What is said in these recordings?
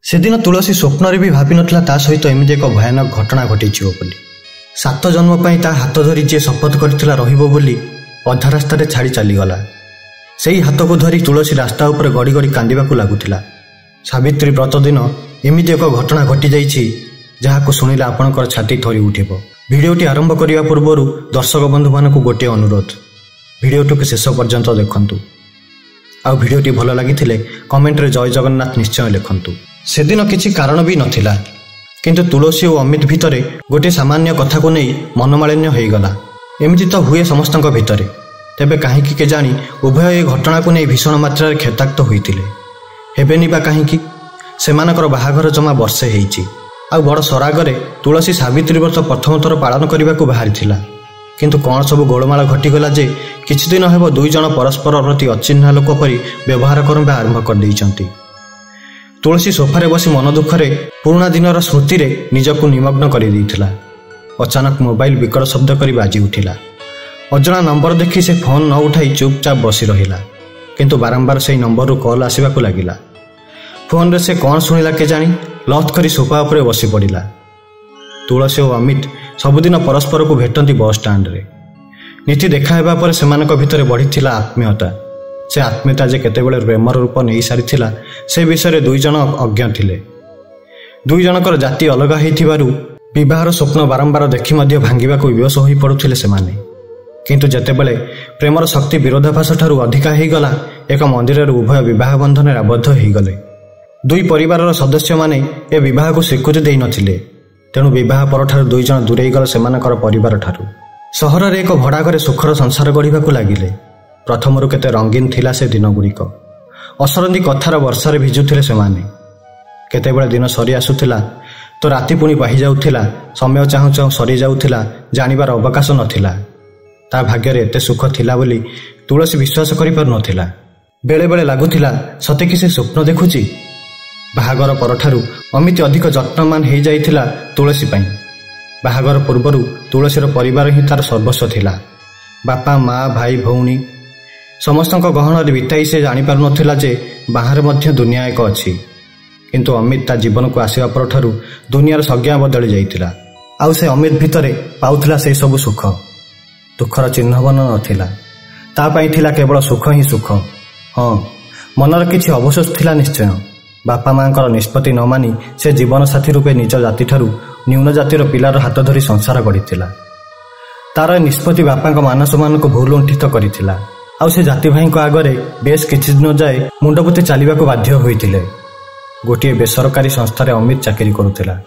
सेदिन तुलसी स्वप्न भी भावी नथिला ता सहित एमती एक भयानक घटना घटिजिवो बोली। 7 जन्म पई ता हाथ धरी जे शपथ करथिला रहिबो बोली अधा रास्ता छाड़ी चलीगला। सेही हाथ को धरी तुलसी रास्ता उपर गड़ी गड़ी कांदिबाकू लागुथिला। सावित्री व्रत दिन एमती एक घटना घटी जाइछि जहाको शुणिले आपणकर छाती थरी उठिबो। भिडियोटी आरंभ करिया पूर्वरु दर्शक बंधु मानकू गोटे अनुरोध, भिडियोटी शेष पर्यंत देखंतु। आ भिडियोटी भल लागिथिले कमेंट रे जय जगन्नाथ निश्चय लिखंतु। सेदिन किछि कारण भी नथिला, किंतु तुलसी और अमित भितरे गोटे सामान्य कथा को नहीं मनमालिन्य हो गला। एमती तो हुए समस्तक भितरे, तेबे काहेकि केजाणी उभय ए घटना को नहीं भीषण मात्रा क्षताक्त होइतिले। हेबेनि बा काहेकि सेमानकर बाहाघर जमा वर्षे हेइछि। आ बड़ सरागरे तुलसी सावित्री व्रत प्रथम थर पालन करने बाहरी, किंतु कौन सब गोलमाल घटीगला जे किछि दिन हेब दुई जन परस्पर प्रति अचिन्हा लोक परि व्यवहार करबा आरंभ कर दैछंती। तुलसी सोफारे बसी मन दुखरे पुराणा दिनर स्मृति रे निजकु निमग्न करि दैथिला। अचानक मोबाइल विकट शब्द करी बाजी उठिला। अजଣା नंबर देखि से फोन न उठाई चुपचाप बसी रहिला, किंतु बारंबार से नंबर कॉल आसिबाकू लागिला। फोन रे से कौन शुणिला केजाणी लथ करी सोफा उपरे बसी पड़िला। तुलसी और अमित सबुदिन परस्पर को भेटती बस स्टाण्ड रे। नीति देखा हेबा पर सेमानक भितरे बढ़िथिला आत्मीयता। से आत्मीयता जे केतेबेले प्रेमर रूप नहीं सारिथिला से विषय दुई जन अज्ञ थिले। दुई जनकर जाति अलग होइथिबारु विवाहर स्वप्न बारंबार देखि मध्य भांगिबाकू विवश होई पडुथिले सेमाने। किंतु जेतेबेले प्रेमर शक्ति विरोधाभास ठारू अधिका होइगला, एक मंदिर रे उभय विवाह बंधन आबद्ध होइगले। दुई परिवारर सदस्य माने ए विवाह को स्वीकृति देई नथिले, तेणु विवाह परठारु दुई जन दूरेई गले सेमानकर परिवार ठारू। सहर रे एक भड़ा घरे सुखर संसार गढ़िबाकू लागिले। प्रथमरु केते रंगीन थिला से दिन गुड़िक। असरंदी कथार वर्षारे भिजुथिले सेमाने। केतेबेले दिन सरी आसुथिला तो राति पुणी पाहि जाउथिला, समय चाहू चाहू सरी जाउथिला, जानिबार अवकाश नथिला। ता भाग्ୟରେ एते सुख थिला बोली तुलसी विश्वास करि पार नथिला। बेले बेले लागुथिला सते कि से स्वप्न देखुची। बाहागर परठारु अमित अधिक जत्नमान हो जाइथिला तुलसी पाई। बाहागर पूर्वरु तुलसीर परिवार ही तार सर्वस्व थिला। बापा माँ भाई भौणी समस्तक गहन बिताई से जानी पार नथिला जे बाहर मध्य दुनिया एक अछि। किंतु अमित ता जीवन को आसिबा परठारु दुनियार संज्ञा बदली जाइथिला। आउ से अमित भितरे पाउथिला से सब सुख। दुखर चिन्हवन नथिला, ता पाई थिला केवल सुख ही सुख। हाँ, मनर किछि अवशोष थिला निश्चय। बापा मांकर निष्पत्ति न मानी से जीवन साथी रूपे निज जाति ठारू न्यून जातिर पिलार हाथ धरी संसार गढ़िथिला। तार निष्पत्ति बापा मान सम्मान को भूल लुंठित करिथिला। आउ से जाति भाई आगरे बेस किछि दिन जाए मुंडपुति चलिबाकू बाध्य होइथिले। गोटे बेसरकारी संस्थारे अमित चाकरी करुथिला।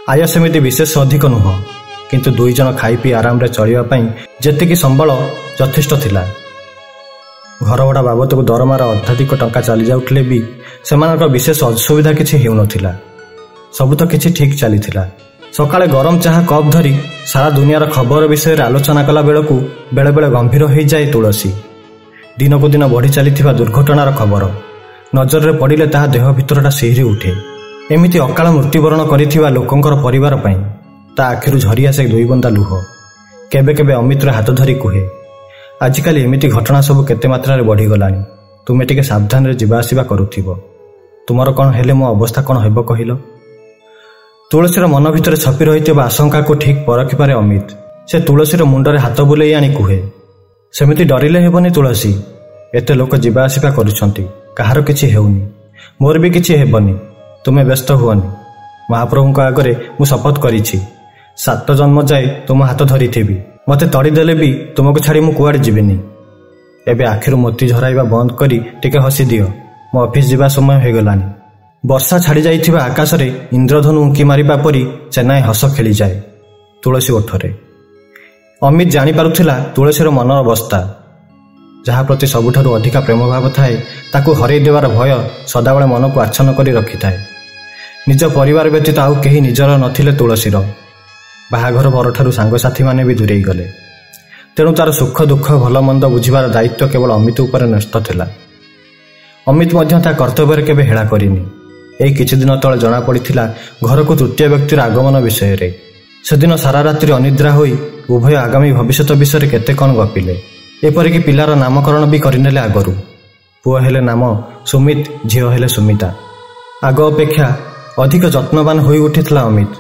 आय सेमिति विशेष अधिक नुह, किंतु दुई जन खाई पी आराम रे चलिबा पई जेतिकी संबल यथेष्ट थिला। घर भड़ा बाबद को दरमार अधाधिक टंका चली जाउथिले भी सेमानकर विशेष असुविधा किछि हेउ नथिला। सब तो किछि ठीक चलीथिला। सकाळे गरम चाहा कप धरी सारा दुनियार खबर विषय आलोचना कला बेलकू बेले बेले गंभीर हो जाए तुलसी। दिन को दिन बढ़ी चलीथिबा दुर्घटनार खबर नजर रे पड़िले ताहा देह भितरटा सिहरी उठे। एमिति अकाल मृत्युवरण करिथिबा लोकंकर परिवार पई ता आखिरु झरी आसे दुई बंदा लुह। केबे केबे अमित्र हाथ धरी कुहे, आजिकाली एमिति घटना सब केते मात्रा रे बढ़ी गलानी। तुमे टिके सावधान रे जिबा आसिबा करुथिबो। तुमर कौन हेले मो अवस्था कौन हेबो कहिलो। तुलसीर मन भितर छपी रहिथिबा आशंका को ठीक परखि पारे अमित। से तुलसीर मुंडरे हाथ बुलेई आनी कुहे, सेमिति डरिले हेबनी तुलसी। एते लोक जिबा आसिबा करूछंती, काहार किछि हेउनी, मोर भी किछि हेबनी। तुमे व्यस्त हुअनी। महाप्रभुଙ୍କ आगरे मु शपथ करिछि 7 जन्म जाए तुम हाथ धरिथिबि। मते तड़ी देले भी तुमको छाड़ी मु कुआडे जिबिनी। एबे आखिर मोती झराइबा बंद करी टिके हसी दियो, मो ऑफिस जिबा समय हो गलानी। वर्षा छाड़ी जाइथिबा आकाश रे इंद्रधनु उंकी मारिबा परी चेन्नाई हस खेली जाए तुलसी ओठरे। अमित जानी पारुथिला तुलसीर मनर अवस्था। जहा प्रति सबुठारु अधिका प्रेम भाव थाए ताकू हरई देवार भय सदाबेले मन को आच्छन्न करी रखिथाए। निज परिवार व्यतीत आउ केही निजर नथिले तुलसीर। बाहाघर परठारु सांगसाथी माने भी दूरेई गले। तेणु तार सुख दुख भल मंद बुझिबार दायित्व केवल अमित उपर न्यस्त थिला। अमित मध्य ता कर्तव्य केबे हेळा करिनी। एई किछि दिन तळे जणा पड़िथिला घर को तृतीय व्यक्तिर आगमन विषय रे। सेदिन सारा रात्रि अनिद्रा होई उभय आगामी भविष्यत विषय केते कौन गपिले। एपरिक पिलार नामकरण भी करनेले आगरू। पुआ हेले नाम सुमित, झील हेले सुमिता। आग अपेक्षा ଅଧିକ ଯତ୍ନବାନ ହୋଇ ଉଠିଥିଲା ଅମିତ।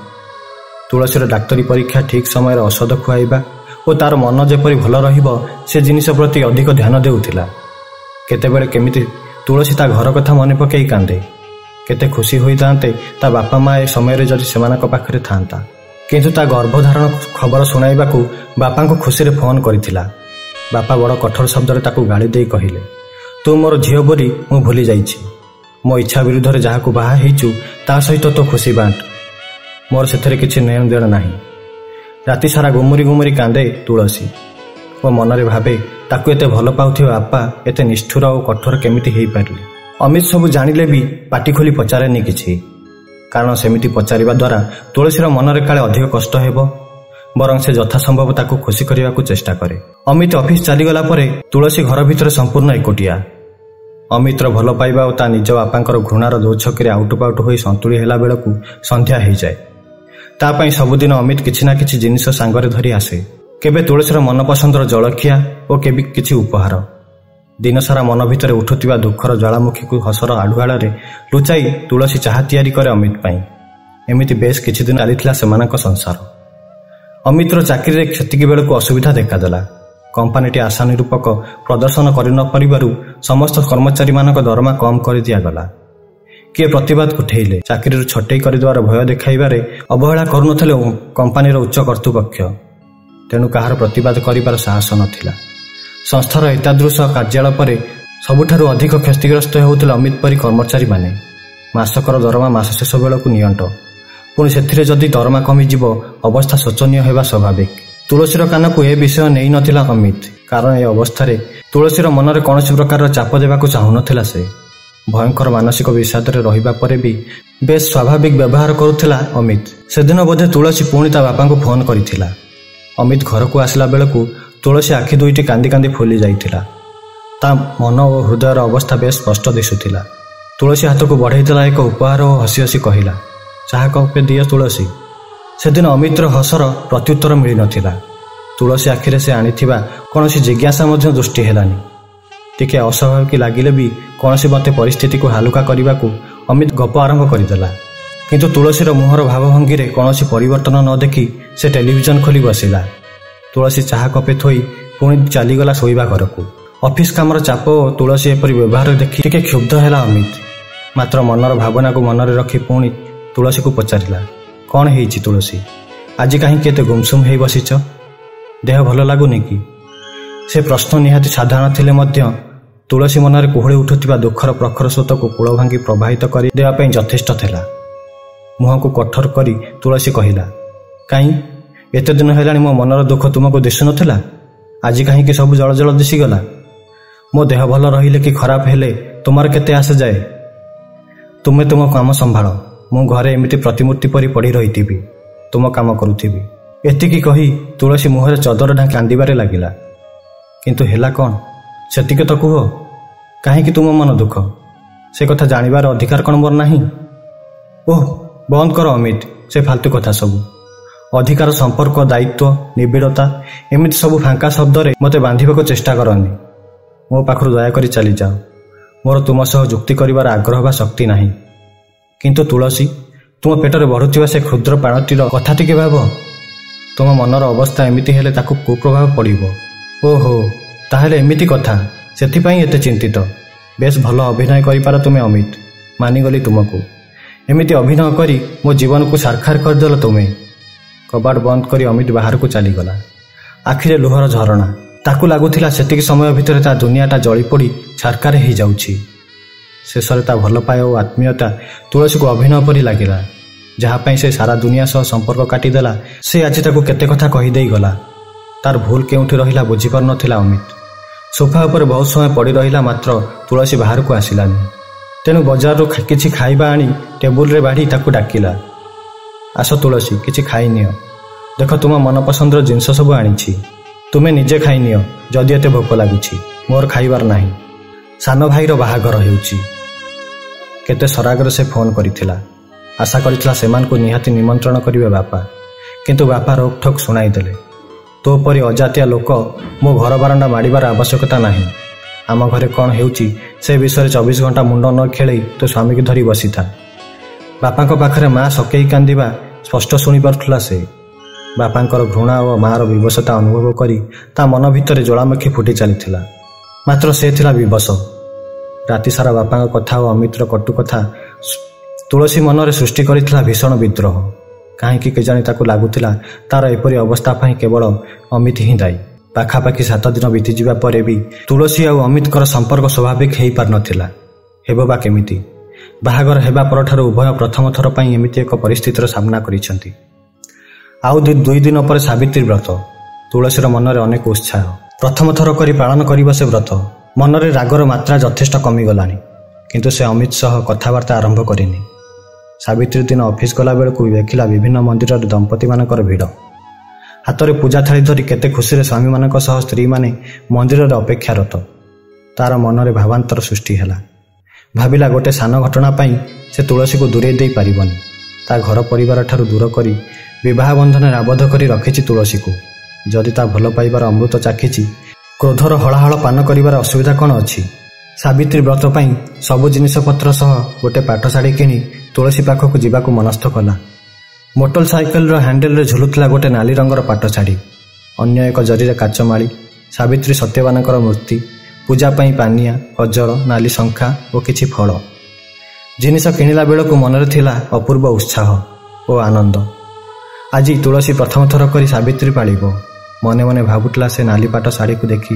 ତୁଳସୀର ଡାକ୍ତରୀ ପରୀକ୍ଷା, ଠିକ୍ ସମୟରେ ଔଷଧ ଖୁଆଇବା ଓ ତାର ମନ ଯେପରି ଭଲ ରହିବ ସେ ଜିନିଷ ପ୍ରତି ଅଧିକ ଧ୍ୟାନ ଦେଉଥିଲା। କେତେବେଳେ କେମିତି ତୁଳସୀ ତା ଘର କଥା ମନେ ପକାଇ କାନ୍ଦେ। କେତେ ଖୁସି ହୋଇଥାନ୍ତେ ତା ବାପା ମା ଏ ସମୟରେ ଯଦି ସେମାନଙ୍କ ପାଖରେ ଥାନ୍ତା। କିନ୍ତୁ ତା ଗର୍ଭଧାରଣ ଖବର ଶୁଣାଇବାକୁ ବାପାଙ୍କୁ ଖୁସିରେ ଫୋନ୍ କରିଥିଲା। ବାପା ବଡ଼ କଠୋର ଶବ୍ଦରେ ତାକୁ ଗାଳି ଦେଇ କହିଲେ, ତୁ ମୋର ଝିଅ ବୋଲି ମୁଁ ଭୁଲି ଯାଇଛି। ମୋ ଇଚ୍ଛା ବିରୁଦ୍ଧରେ ଯାହାକୁ ବାହା ହେଇଛୁ ତା ସହିତ ତୋ ଖୁସି ବାଣ୍ଟ, ମୋର ସେଥିରେ କିଛି ନେଣ ଦେଣ ନାହିଁ। ରାତି ସାରା ଗୁମୁରି ଗୁମୁରି କାନ୍ଦେ ତୁଳସୀ ଓ ମନରେ ଭାବେ ତାକୁ ଏତେ ଭଲ ପାଉଥିବା ବାପା ଏତେ ନିଷ୍ଠୁର ଓ କଠୋର କେମିତି ହେଇପାରିଲେ। ଅମିତ ସବୁ ଜାଣିଲେ ବି ପାଟି ଖୋଲି ପଚାରେନି କିଛି, କାରଣ ସେମିତି ପଚାରିବା ଦ୍ୱାରା ତୁଳସୀର ମନରେ କାଳେ ଅଧିକ କଷ୍ଟ ହେବ। ବରଂ ସେ ଯଥାସମ୍ଭବ ତାକୁ ଖୁସି କରିବାକୁ ଚେଷ୍ଟା କରେ। ଅମିତ ଅଫିସ ଚାଲିଗଲା ପରେ ତୁଳସୀ ଘର ଭିତରେ ସମ୍ପୂର୍ଣ୍ଣ ଏକୁଟିଆ। ଅମିତର ଭଲ ପାଇବା ଓ ତା ନିଜ ବାପାଙ୍କର ଘୃଣାର ଦୋଛକରେ ଆଉଟୁପାଉଟୁ ହୋଇ ସନ୍ତୁଳି ହେଲା ବେଳକୁ ସନ୍ଧ୍ୟା ହେଇଯାଏ। ତା ପାଇଁ ସବୁଦିନ ଅମିତ କିଛି ନା କିଛି ଜିନିଷ ସାଙ୍ଗରେ ଧରି ଆସେ। କେବେ ତୁଳସୀର ମନପସନ୍ଦର ଜଳଖିଆ ଓ କେବେ କିଛି ଉପହାର। ଦିନସାରା ମନ ଭିତରେ ଉଠୁଥିବା ଦୁଃଖର ଜ୍ୱାଳାମୁଖୀକୁ ହସର ଆଢୁଆଳରେ ଲୁଚାଇ ତୁଳସୀ ଚାହା ତିଆରି କରେ ଅମିତ ପାଇଁ। ଏମିତି ବେଶ କିଛି ଦିନ ଚାଲିଥିଲା ସେମାନଙ୍କ ସଂସାର। ଅମିତର ଚାକିରିରେ ସେତିକି ବେଳକୁ ଅସୁବିଧା ଦେଖାଦେଲା। କମ୍ପାନୀଟି ଆଶାନୁରୂପକ ପ୍ରଦର୍ଶନ କରିନପାରିବାରୁ ସମସ୍ତ କର୍ମଚାରୀମାନଙ୍କ ଦରମା କମ୍ କରିଦିଆଗଲା। କିଏ ପ୍ରତିବାଦ ଉଠେଇଲେ, ଚାକିରିରୁ ଛଟେଇ କରିଦେବାର ଭୟ ଦେଖାଇବାରେ ଅବହେଳା କରୁନଥିଲେ କମ୍ପାନୀର ଉଚ୍ଚ କର୍ତ୍ତୃପକ୍ଷ। ତେଣୁ କାହାର ପ୍ରତିବାଦ କରିବାର ସାହସ ନଥିଲା। ସଂସ୍ଥାର ଏତାଦୃଶ କାର୍ଯ୍ୟାଳୟ ପରେ ସବୁଠାରୁ ଅଧିକ କ୍ଷତିଗ୍ରସ୍ତ ହେଉଥିଲେ ଅମିତ ପରି କର୍ମଚାରୀମାନେ। ମାସକର ଦରମା ମାସ ଶେଷ ବେଳକୁ ନିଅଣ୍ଟ, ପୁଣି ସେଥିରେ ଯଦି ଦରମା କମିଯିବ ଅବସ୍ଥା ଶୋଚନୀୟ ହେବା ସ୍ୱାଭାବିକ। ତୁଳସୀର କାନକୁ ଏ ବିଷୟ ନେଇନଥିଲା ଅମିତ, କାରଣ ଏ ଅବସ୍ଥାରେ ତୁଳସୀର ମନରେ କୌଣସି ପ୍ରକାରର ଚାପ ଦେବାକୁ ଚାହୁଁନଥିଲା ସେ। ଭୟଙ୍କର ମାନସିକ ବିଷାଦରେ ରହିବା ପରେ ବି ବେଶ ସ୍ୱାଭାବିକ ବ୍ୟବହାର କରୁଥିଲା ଅମିତ। ସେଦିନ ବୋଧେ ତୁଳସୀ ପୁଣି ତା ବାପାଙ୍କୁ ଫୋନ୍ କରିଥିଲା। ଅମିତ ଘରକୁ ଆସିଲା ବେଳକୁ ତୁଳସୀ ଆଖି ଦୁଇଟି କାନ୍ଦି କାନ୍ଦି ଫୁଲି ଯାଇଥିଲା। ତା ମନ ଓ ହୃଦୟର ଅବସ୍ଥା ବେଶ ସ୍ପଷ୍ଟ ଦିଶୁଥିଲା। ତୁଳସୀ ହାତକୁ ବଢ଼େଇଥିଲା ଏକ ଉପହାର ଓ ହସି ହସି କହିଲା, ଚାହା କପେ ଦିଅ ତୁଳସୀ। ସେଦିନ ଅମିତର ହସର ପ୍ରତ୍ୟୁତ୍ତର ମିଳିନଥିଲା। ତୁଳସୀ ଆଖିରେ ସେ ଆଣିଥିବା କୌଣସି ଜିଜ୍ଞାସା ମଧ୍ୟ ଦୃଷ୍ଟି ହେଲାନି। ଟିକେ ଅସ୍ୱାଭାବିକ ଲାଗିଲେ ବି କୌଣସି ମତେ ପରିସ୍ଥିତିକୁ ହାଲୁକା କରିବାକୁ ଅମିତ ଗପ ଆରମ୍ଭ କରିଦେଲା। କିନ୍ତୁ ତୁଳସୀର ମୁହଁର ଭାବଭଙ୍ଗୀରେ କୌଣସି ପରିବର୍ତ୍ତନ ନ ଦେଖି ସେ ଟେଲିଭିଜନ ଖୋଲି ବସିଲା। ତୁଳସୀ ଚାହା କପେ ଥୋଇ ପୁଣି ଚାଲିଗଲା ଶୋଇବା ଘରକୁ। ଅଫିସ କାମର ଚାପ ଓ ତୁଳସୀ ଏପରି ବ୍ୟବହାର ଦେଖି ଟିକେ କ୍ଷୁବ୍ଧ ହେଲା ଅମିତ। ମାତ୍ର ମନର ଭାବନାକୁ ମନରେ ରଖି ପୁଣି ତୁଳସୀକୁ ପଚାରିଲା, କ'ଣ ହେଇଛି ତୁଳସୀ, ଆଜି କାହିଁକି ଏତେ ଗୁମସୁମ ହେଇ ବସିଛ? ଦେହ ଭଲ ଲାଗୁନି କି? ସେ ପ୍ରଶ୍ନ ନିହାତି ସାଧାରଣ ଥିଲେ ମଧ୍ୟ ତୁଳସୀ ମନରେ କୁହୁଳି ଉଠୁଥିବା ଦୁଃଖର ପ୍ରଖର ସ୍ରୋତକୁ କୂଳ ଭାଙ୍ଗି ପ୍ରବାହିତ କରି ଦେବା ପାଇଁ ଯଥେଷ୍ଟ ଥିଲା। ମୁହଁକୁ କଠୋର କରି ତୁଳସୀ କହିଲା, କାହିଁ ଏତେ ଦିନ ହେଲାଣି ମୋ ମନର ଦୁଃଖ ତୁମକୁ ଦିଶୁନଥିଲା? ଆଜି କାହିଁକି ସବୁ ଜଳ ଜଳ ଦିଶିଗଲା? ମୋ ଦେହ ଭଲ ରହିଲେ କି ଖରାପ ହେଲେ ତୁମର କେତେ ଆସେ? ତୁମେ ତୁମ କାମ ସମ୍ଭାଳ, ମୁଁ ଘରେ ଏମିତି ପ୍ରତିମୂର୍ତ୍ତି ପରି ପଡ଼ି ରହିଥିବି, ତୁମ କାମ କରୁଥିବି। ଏତିକି କହି ତୁଳସୀ ମୁହଁରେ ଚଦର ଢାଙ୍କି କାନ୍ଦିବାରେ ଲାଗିଲା। କିନ୍ତୁ ହେଲା କ'ଣ? ସେତିକି ତ କୁହ, କାହିଁକି ତୁମ ମନ ଦୁଃଖ? ସେ କଥା ଜାଣିବାର ଅଧିକାର କ'ଣ ମୋର ନାହିଁ? ଓହ, ବନ୍ଦ କର ଅମିତ ସେ ଫାଲତୁ କଥା ସବୁ। ଅଧିକାର, ସମ୍ପର୍କ, ଦାୟିତ୍ୱ, ନିବିଡ଼ତା ଏମିତି ସବୁ ଫାଙ୍କା ଶବ୍ଦରେ ମୋତେ ବାନ୍ଧିବାକୁ ଚେଷ୍ଟା କରନି। ମୋ ପାଖରୁ ଦୟାକରି ଚାଲିଯାଅ। ମୋର ତୁମ ସହ ଯୁକ୍ତି କରିବାର ଆଗ୍ରହ ବା ଶକ୍ତି ନାହିଁ। କିନ୍ତୁ ତୁଳସୀ, ତୁମ ପେଟରେ ବଢ଼ୁଥିବା ସେ କ୍ଷୁଦ୍ର ପ୍ରାଣଟିର କଥା ଟିକେ ଭାବ। ତୁମ ମନର ଅବସ୍ଥା ଏମିତି ହେଲେ ତାକୁ କୁପ୍ରଭାବ ପଡ଼ିବ। ଓହୋ, ତାହେଲେ ଏମିତି କଥା, ସେଥିପାଇଁ ଏତେ ଚିନ୍ତିତ। ବେଶ ଭଲ ଅଭିନୟ କରିପାର ତୁମେ ଅମିତ, ମାନିଗଲି ତୁମକୁ। ଏମିତି ଅଭିନୟ କରି ମୋ ଜୀବନକୁ ସାରଖାର କରିଦେଲ ତୁମେ। କବାଟ ବନ୍ଦ କରି ଅମିତ ବାହାରକୁ ଚାଲିଗଲା। ଆଖିରେ ଲୁହର ଝରଣା। ତାକୁ ଲାଗୁଥିଲା ସେତିକି ସମୟ ଭିତରେ ତା ଦୁନିଆଟା ଜଳିପୋଡ଼ି ଛାରଖାର ହେଇଯାଉଛି। ଶେଷରେ ତା ଭଲ ପାଇବା ଓ ଆତ୍ମୀୟତା ତୁଳସୀକୁ ଅଭିନୟ ପରି ଲାଗିଲା। ଯାହା ପାଇଁ ସେ ସାରା ଦୁନିଆ ସହ ସମ୍ପର୍କ କାଟିଦେଲା, ସେ ଆଜି ତାକୁ କେତେ କଥା କହିଦେଇ ଗଲା। ତାର ଭୁଲ କେଉଁଠି ରହିଲା ବୁଝିପାରୁନଥିଲା ଅମିତ। ସୋଫା ଉପରେ ବହୁତ ସମୟ ପଡ଼ି ରହିଲା, ମାତ୍ର ତୁଳସୀ ବାହାରକୁ ଆସିଲାନି। ତେଣୁ ବଜାରରୁ କିଛି ଖାଇବା ଆଣି ଟେବୁଲରେ ବାଢ଼ି ତାକୁ ଡାକିଲା, ଆସ ତୁଳସୀ, କିଛି ଖାଇନିଅ। ଦେଖ ତୁମ ମନପସନ୍ଦର ଜିନିଷ ସବୁ ଆଣିଛି, ତୁମେ ନିଜେ ଖାଇନିଅ ଯଦି ଏତେ ଭୋକ ଲାଗୁଛି। ମୋର ଖାଇବାର ନାହିଁ। ସାନ ଭାଇର ବାହାଘର ହେଉଛି। କେତେ ସରାଗରେ ସେ ଫୋନ୍ କରିଥିଲା। ଆଶା କରିଥିଲା ସେମାନଙ୍କୁ ନିହାତି ନିମନ୍ତ୍ରଣ କରିବେ ବାପା, କିନ୍ତୁ ବାପା ରୋକଠୋକ ଶୁଣାଇ ଦେଲେ, ତୋ ପରି ଅଜାତିଆ ଲୋକ ମୋ ଘର ବାରଣ୍ଡା ମାଡ଼ିବାର ଆବଶ୍ୟକତା ନାହିଁ। ଆମ ଘରେ କ'ଣ ହେଉଛି ସେ ବିଷୟରେ 24 ଘଣ୍ଟା ମୁଣ୍ଡ ନ ଖେଳେଇ ତୋ ସ୍ୱାମୀକି ଧରି ବସିଥା। ବାପାଙ୍କ ପାଖରେ ମା ସକେଇ କାନ୍ଦିବା ସ୍ପଷ୍ଟ ଶୁଣିପାରୁଥିଲା ସେ। ବାପାଙ୍କର ଘୃଣା ଓ ମାଆର ବିବଶତା ଅନୁଭବ କରି ତା ମନ ଭିତରେ ଜ୍ୱାଳାମୁଖୀ ଫୁଟି ଚାଲିଥିଲା। ମାତ୍ର ସେ ଥିଲା ବିବଶ। ରାତିସାରା ବାପାଙ୍କ କଥା ଓ ଅମିତର କଟୁ କଥା ତୁଳସୀ ମନରେ ସୃଷ୍ଟି କରିଥିଲା ଭୀଷଣ ବିଦ୍ରୋହ। କାହିଁକି କେଜାଣି ତାକୁ ଲାଗୁଥିଲା ତାର ଏପରି ଅବସ୍ଥା ପାଇଁ କେବଳ ଅମିତ ହିଁ ଦାୟୀ। ପାଖାପାଖି 7 ଦିନ ବିତିଯିବା ପରେ ବି ତୁଳସୀ ଆଉ ଅମିତଙ୍କର ସମ୍ପର୍କ ସ୍ୱାଭାବିକ ହେଇପାରୁନଥିଲା। ହେବ ବା କେମିତି? ବାହାଘର ହେବା ପରଠାରୁ ଉଭୟ ପ୍ରଥମ ଥର ପାଇଁ ଏମିତି ଏକ ପରିସ୍ଥିତିର ସାମ୍ନା କରିଛନ୍ତି। ଆଉ 2 ଦିନ ପରେ ସାବିତ୍ରୀ ବ୍ରତ। ତୁଳସୀର ମନରେ ଅନେକ ଉତ୍ସାହ। ପ୍ରଥମ ଥର କରି ପାଳନ କରିବ ସେ ବ୍ରତ। ମନରେ ରାଗର ମାତ୍ରା ଯଥେଷ୍ଟ କମିଗଲାଣି। କିନ୍ତୁ ସେ ଅମିତ ସହ କଥାବାର୍ତ୍ତା ଆରମ୍ଭ କରିନି। ସାବିତ୍ରୀ ଦିନ ଅଫିସ ଗଲାବେଳକୁ ଦେଖିଲା ବିଭିନ୍ନ ମନ୍ଦିରରେ ଦମ୍ପତିମାନଙ୍କର ଭିଡ଼। ହାତରେ ପୂଜା ଥାଳି ଧରି କେତେ ଖୁସିରେ ସ୍ୱାମୀମାନଙ୍କ ସହ ସ୍ତ୍ରୀମାନେ ମନ୍ଦିରରେ ଅପେକ୍ଷାରତ। ତାର ମନରେ ଭାବାନ୍ତର ସୃଷ୍ଟି ହେଲା। ଭାବିଲା ଗୋଟେ ସାନ ଘଟଣା ପାଇଁ ସେ ତୁଳସୀକୁ ଦୂରେଇ ଦେଇ ପାରିବନି। ତା ଘର ପରିବାର ଠାରୁ ଦୂର କରି ବିବାହ ବନ୍ଧନରେ ଆବଦ୍ଧ କରି ରଖିଛି ତୁଳସୀକୁ। ଯଦି ତା ଭଲ ପାଇବାର ଅମୃତ ଚାଖିଛି, କ୍ରୋଧର ହଳାହଳ ପାନ କରିବାର ଅସୁବିଧା କ'ଣ ଅଛି? ସାବିତ୍ରୀ ବ୍ରତ ପାଇଁ ସବୁ ଜିନିଷପତ୍ର ସହ ଗୋଟେ ପାଟଶାଢ଼ୀ କିଣି ତୁଳସୀ ପାଖକୁ ଯିବାକୁ ମନସ୍ଥ କଲା। ମୋଟର ସାଇକେଲର ହ୍ୟାଣ୍ଡେଲରେ ଝୁଲୁଥିଲା ଗୋଟେ ନାଲି ରଙ୍ଗର ପାଟଶାଢ଼ୀ। ଅନ୍ୟ ଏକ ଜରିରେ କାଚମାଳି, ସାବିତ୍ରୀ ସତ୍ୟବାନଙ୍କର ମୂର୍ତ୍ତି, ପୂଜା ପାଇଁ ପାନିଆ, ଅଜର, ନାଲି ଶଙ୍ଖା ଓ କିଛି ଫଳ। ଜିନିଷ କିଣିଲା ବେଳକୁ ମନରେ ଥିଲା ଅପୂର୍ବ ଉତ୍ସାହ ଓ ଆନନ୍ଦ। ଆଜି ତୁଳସୀ ପ୍ରଥମ ଥର କରି ସାବିତ୍ରୀ ପାଳିବ। ମନେ ମନେ ଭାବୁଥିଲା ସେ ନାଲି ପାଟ ଶାଢ଼ୀକୁ ଦେଖି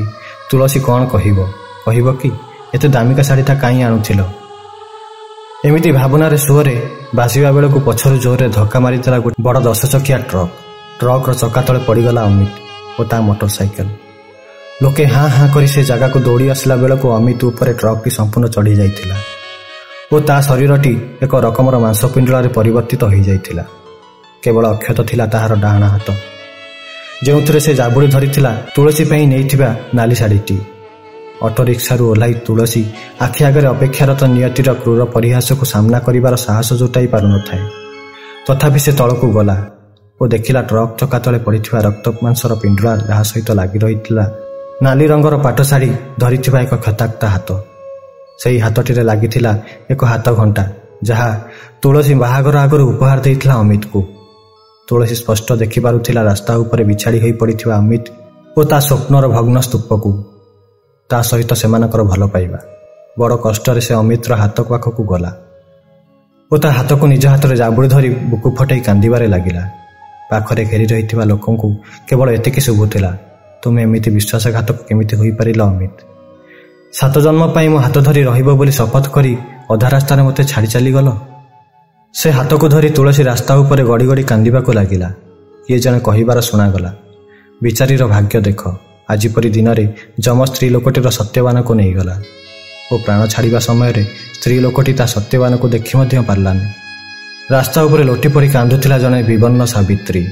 ତୁଳସୀ କ'ଣ କହିବ? କହିବ କି ଏତେ ଦାମିକା ଶାଢ଼ୀଟା କାହିଁ ଆଣୁଥିଲ? ଏମିତି ଭାବନାରେ ସୁଅରେ ବାସିବା ବେଳକୁ ପଛରୁ ଜୋରରେ ଧକ୍କା ମାରିଥିଲା ଗୋଟେ ବଡ଼ 10 ଚକିଆ ଟ୍ରକ୍। ଟ୍ରକ୍ର ଚକା ତଳେ ପଡ଼ିଗଲା ଅମିତ ଓ ତା ମୋଟର ସାଇକେଲ। ଲୋକେ ହାଁ ହାଁ କରି ସେ ଜାଗାକୁ ଦୌଡ଼ି ଆସିଲା ବେଳକୁ ଅମିତ ଉପରେ ଟ୍ରକ୍ଟି ସମ୍ପୂର୍ଣ୍ଣ ଚଢ଼ି ଯାଇଥିଲା ଓ ତା ଶରୀରଟି ଏକ ରକମର ମାଂସପିଣ୍ଡୁଳାରେ ପରିବର୍ତ୍ତିତ ହୋଇଯାଇଥିଲା। କେବଳ ଅକ୍ଷତ ଥିଲା ତାହାର ଡାହାଣ ହାତ, ଯେଉଁଥିରେ ସେ ଜାବୁଡ଼ି ଧରିଥିଲା ତୁଳସୀ ପାଇଁ ନେଇଥିବା ନାଲି ଶାଢ଼ୀଟି। ଅଟୋରିକ୍ସାରୁ ଓହ୍ଲାଇ ତୁଳସୀ ଆଖି ଆଗରେ ଅପେକ୍ଷାରତ ନିୟତିର କ୍ରୂର ପରିହାସକୁ ସାମ୍ନା କରିବାର ସାହସ ଜୁଟାଇ ପାରୁନଥାଏ। ତଥାପି ସେ ତଳକୁ ଗଲା ଓ ଦେଖିଲା ଟ୍ରକ୍ ଚକା ତଳେ ପଡ଼ିଥିବା ରକ୍ତ ମାଂସର ପିଣ୍ଡୁଳା, ଯାହା ସହିତ ଲାଗି ରହିଥିଲା ନାଲି ରଙ୍ଗର ପାଟଶାଢ଼ୀ ଧରିଥିବା ଏକ କ୍ଷତାକ୍ତ ହାତ। ସେହି ହାତଟିରେ ଲାଗିଥିଲା ଏକ ହାତ ଘଣ୍ଟା, ଯାହା ତୁଳସୀ ବାହାଘର ଆଗରୁ ଉପହାର ଦେଇଥିଲା ଅମିତକୁ। ତୁଳସୀ ସ୍ପଷ୍ଟ ଦେଖିପାରୁଥିଲା ରାସ୍ତା ଉପରେ ବିଛାଡ଼ି ହୋଇ ପଡ଼ିଥିବା ଅମିତ ଓ ତା ସ୍ୱପ୍ନର ଭଗ୍ନ ସ୍ତୂପକୁ, ତା ସହିତ ସେମାନଙ୍କର ଭଲ ପାଇବା। ବଡ଼ କଷ୍ଟରେ ସେ ଅମିତର ହାତ ପାଖକୁ ଗଲା ଓ ତା ହାତକୁ ନିଜ ହାତରେ ଜାବୁଡ଼ି ଧରି ବୁକୁ ଫଟେଇ କାନ୍ଦିବାରେ ଲାଗିଲା। ପାଖରେ ଘେରି ରହିଥିବା ଲୋକଙ୍କୁ କେବଳ ଏତିକି ଶୁଭୁଥିଲା, ତୁମେ ଏମିତି ବିଶ୍ୱାସଘାତକ କେମିତି ହୋଇପାରିଲ ଅମିତ? 7 ଜନ୍ମ ପାଇଁ ମୋ ହାତ ଧରି ରହିବ ବୋଲି ଶପଥ କରି ଅଧା ରାସ୍ତାରେ ମୋତେ ଛାଡ଼ି ଚାଲିଗଲ। ସେ ହାତକୁ ଧରି ତୁଳସୀ ରାସ୍ତା ଉପରେ ଗଡ଼ି ଗଡ଼ି କାନ୍ଦିବାକୁ ଲାଗିଲା। କିଏ ଜଣେ କହିବାର ଶୁଣାଗଲା, ବିଚାରୀର ଭାଗ୍ୟ ଦେଖ, ଆଜି ପରି ଦିନରେ ଯମ ସ୍ତ୍ରୀ ଲୋକଟିର ସତ୍ୟବାନକୁ ନେଇଗଲା ଓ ପ୍ରାଣ ଛାଡ଼ିବା ସମୟରେ ସ୍ତ୍ରୀ ଲୋକଟି ତା ସତ୍ୟବାନକୁ ଦେଖି ମଧ୍ୟ ପାରିଲାନି। ରାସ୍ତା ଉପରେ ଲୋଟି ପଡ଼ି କାନ୍ଦୁଥିଲା ଜଣେ ବିବର୍ଣ୍ଣ ସାବିତ୍ରୀ।